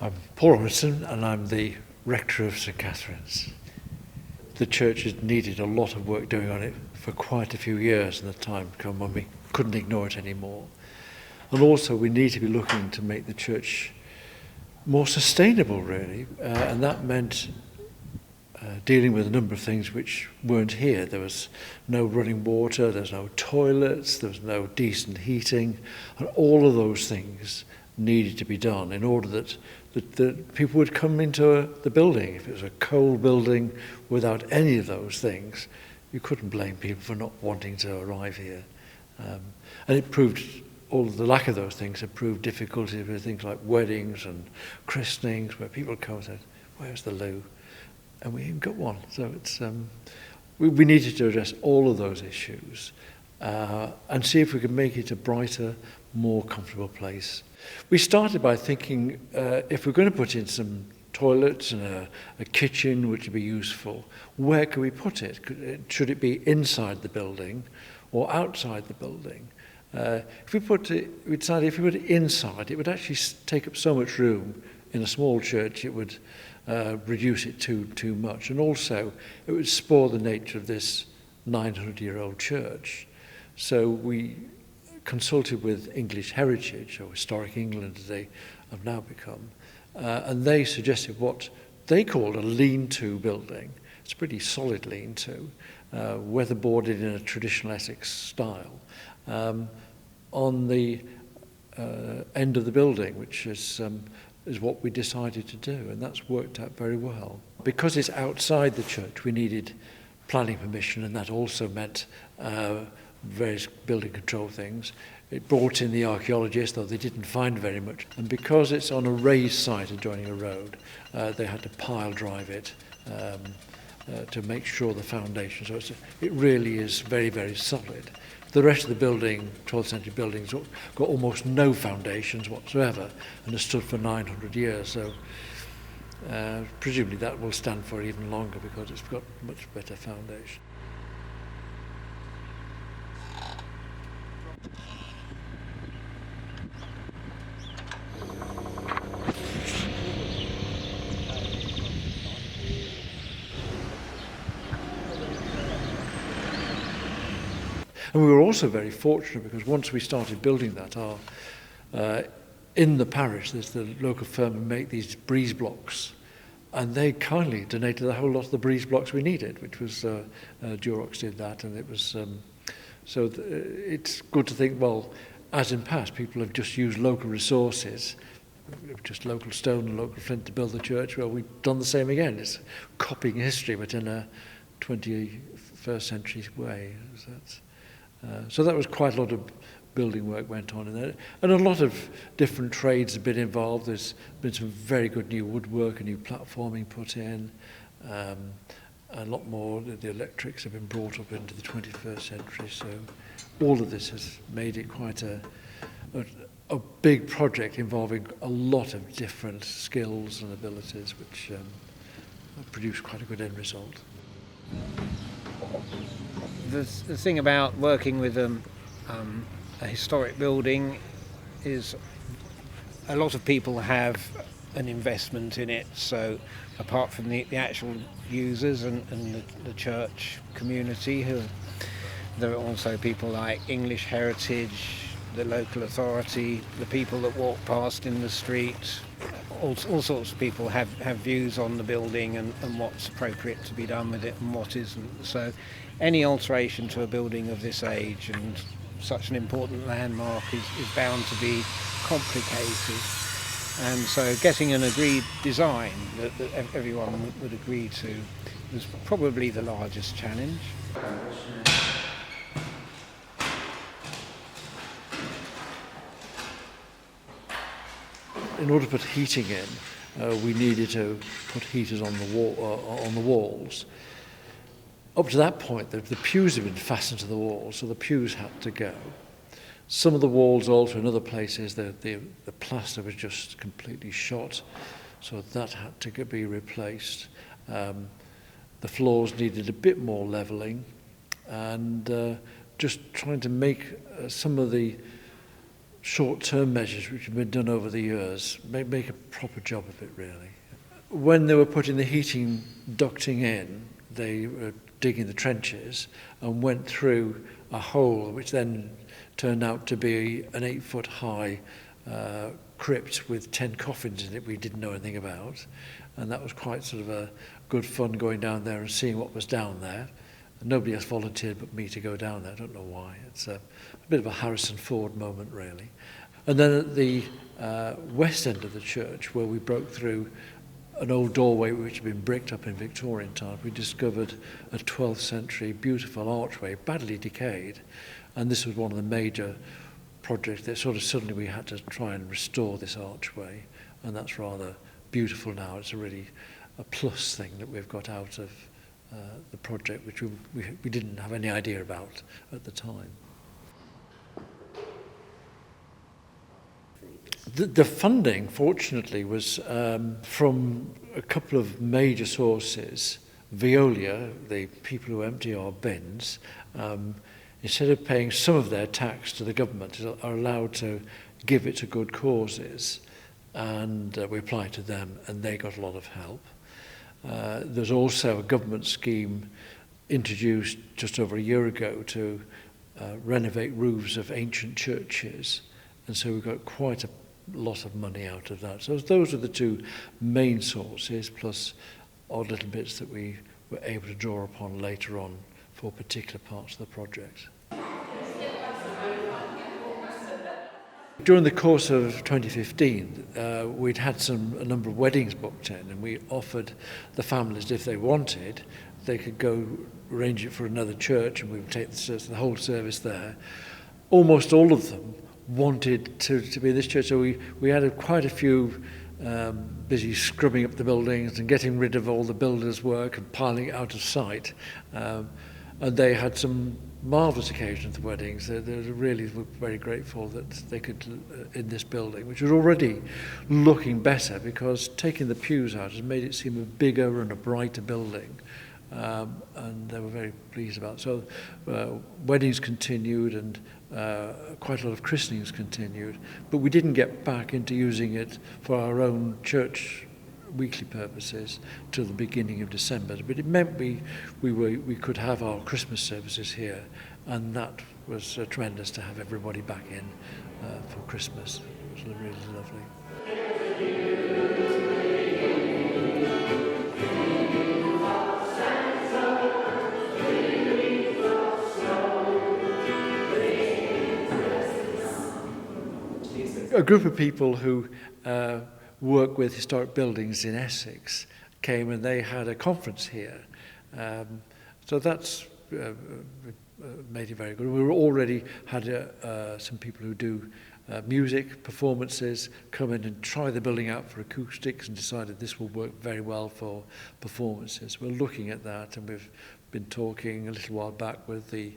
I'm Paul Robinson and I'm the rector of St Catherine's. The church has needed a lot of work doing on it for quite a few years, and the time come when we couldn't ignore it anymore. And also we need to be looking to make the church more sustainable, really, and that meant dealing with a number of things which weren't here. There was no running water, there was no toilets, there was no decent heating, and all of those things needed to be done in order that people would come into the building. If it was a cold building without any of those things, you couldn't blame people for not wanting to arrive here. And it proved, all of the lack of those things had proved difficulty with things like weddings and christenings, where people come and said, "Where's the loo?" And we ain't got one. So it's we needed to address all of those issues and see if we could make it a brighter, more comfortable place. We started by thinking if we're going to put in some toilets and a kitchen which would be useful, where could we put it? Should it be inside the building or outside the building? We decided if we put it inside, it would actually take up so much room. In a small church, it would reduce it too much, and also it would spoil the nature of this 900-year-old church. So we consulted with English Heritage, or Historic England as they have now become, and they suggested what they called a lean-to building. It's a pretty solid lean-to, weatherboarded in a traditional Essex style, on the end of the building, which is what we decided to do, and that's worked out very well. Because it's outside the church, we needed planning permission, and that also meant various building control things. It brought in the archaeologists, though they didn't find very much. And because it's on a raised site adjoining a road, they had to pile drive it to make sure the foundation. So it really is very, very solid. The rest of the building, 12th century buildings, got almost no foundations whatsoever and have stood for 900 years. So presumably that will stand for even longer because it's got much better foundation. And we were also very fortunate because once we started building that, in the parish, there's the local firm who make these breeze blocks, and they kindly donated a whole lot of the breeze blocks we needed, which was Durox did that, and it was it's good to think, well, as in past, people have just used local resources, just local stone and local flint to build the church. Well, we've done the same again. It's copying history, but in a 21st century way. So that was quite a lot of building work went on in there. And a lot of different trades have been involved. There's been some very good new woodwork and new platforming put in. A lot more, the electrics have been brought up into the 21st century. So all of this has made it quite a big project involving a lot of different skills and abilities, which have produced quite a good end result. The thing about working with a historic building is a lot of people have an investment in it. So apart from the actual users and the church community, there are also people like English Heritage, the local authority, the people that walk past in the street. All sorts of people have views on the building and what's appropriate to be done with it and what isn't. So any alteration to a building of this age and such an important landmark is bound to be complicated. And so getting an agreed design that everyone would agree to was probably the largest challenge. In order to put heating in, we needed to put heaters on the walls. Up to that point, the pews had been fastened to the walls, so the pews had to go. Some of the walls also, in other places, the plaster was just completely shot, so that had to be replaced. The floors needed a bit more levelling, and just trying to make some of the short-term measures which have been done over the years make a proper job of it, really. When they were putting the heating ducting in, they were digging the trenches and went through a hole which then turned out to be an 8-foot high crypt with 10 coffins in it we didn't know anything about. And that was quite sort of a good fun going down there and seeing what was down there. Nobody else volunteered but me to go down there. I don't know why. It's a bit of a Harrison Ford moment, really. And then at the west end of the church, where we broke through an old doorway which had been bricked up in Victorian times, we discovered a 12th century beautiful archway, badly decayed. And this was one of the major projects that sort of suddenly we had to try and restore this archway. And that's rather beautiful now. It's a really a plus thing that we've got out of the project, which we didn't have any idea about at the time. The funding, fortunately, was from a couple of major sources. Veolia, the people who empty our bins, instead of paying some of their tax to the government, are allowed to give it to good causes. And we applied to them, and they got a lot of help. There's also a government scheme introduced just over a year ago to renovate roofs of ancient churches. And so we got quite a lot of money out of that. So those are the two main sources, plus odd little bits that we were able to draw upon later on for particular parts of the project. During the course of 2015, we'd had a number of weddings booked in, and we offered the families, if they wanted, they could go arrange it for another church, and we would take the whole service there. Almost all of them wanted to be in this church, so we had quite a few busy scrubbing up the buildings and getting rid of all the builders' work and piling it out of sight. And they had some marvellous occasions at the weddings. They really were very grateful that they could, in this building, which was already looking better because taking the pews out has made it seem a bigger and a brighter building. And they were very pleased about it. So weddings continued and quite a lot of christenings continued, but we didn't get back into using it for our own church weekly purposes till the beginning of December. But it meant we could have our Christmas services here, and that was tremendous to have everybody back in for Christmas. It was really lovely. A group of people who work with historic buildings in Essex came and they had a conference here. So that's made it very good. We already had some people who do music performances come in and try the building out for acoustics and decided this will work very well for performances. We're looking at that, and we've been talking a little while back with the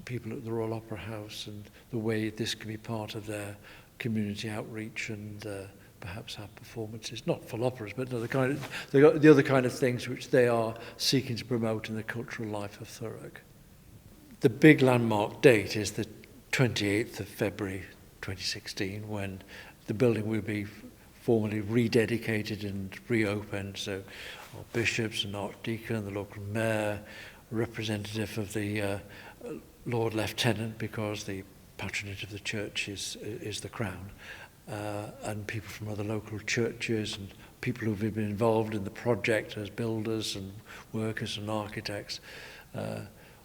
people at the Royal Opera House and the way this can be part of their community outreach and perhaps have performances, not full operas, but the other kind of things which they are seeking to promote in the cultural life of Thurrock. The big landmark date is the 28th of February 2016, when the building will be formally rededicated and reopened. So our bishops and archdeacon, the local mayor, representative of the Lord Lieutenant, because the patronage of the church is the Crown, and people from other local churches and people who've been involved in the project as builders and workers and architects,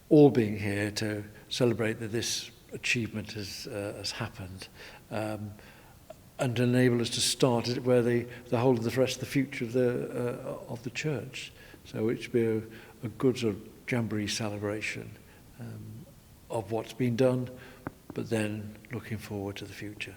all being here to celebrate that this achievement has happened, and enable us to start it where the whole of the rest of the future of the church. So it should be a good sort of jamboree celebration of what's been done, but then looking forward to the future.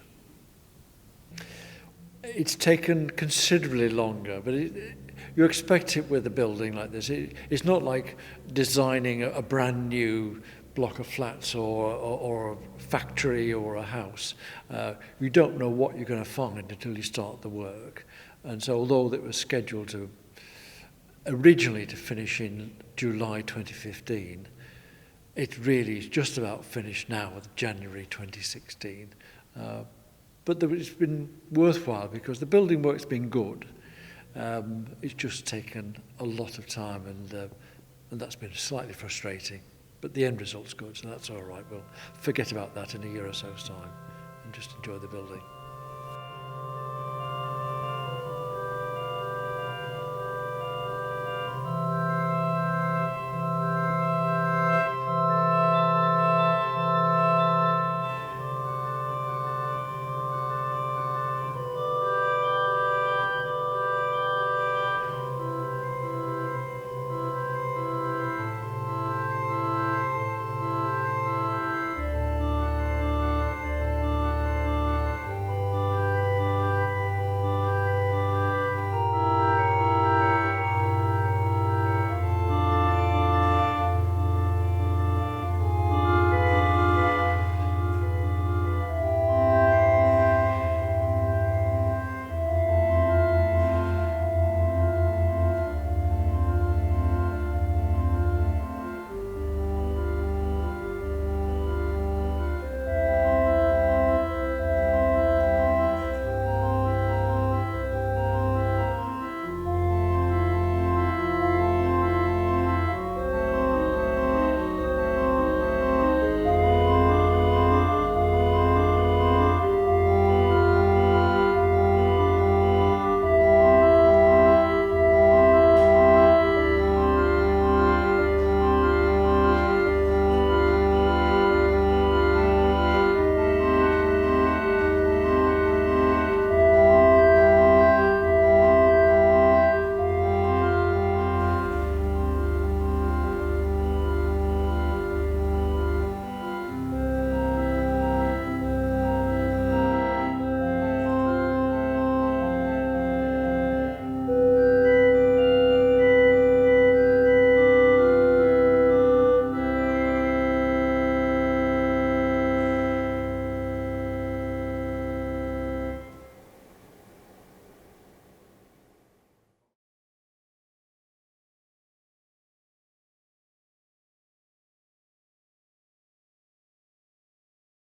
It's taken considerably longer, but you expect it with a building like this. It's not like designing a brand new block of flats or a factory or a house. You don't know what you're going to find until you start the work. And so although it was scheduled originally to finish in July 2015, it really is just about finished now with January 2016. But it's been worthwhile because the building work's been good. It's just taken a lot of time, and that's been slightly frustrating. But the end result's good, so that's all right. We'll forget about that in a year or so's time and just enjoy the building.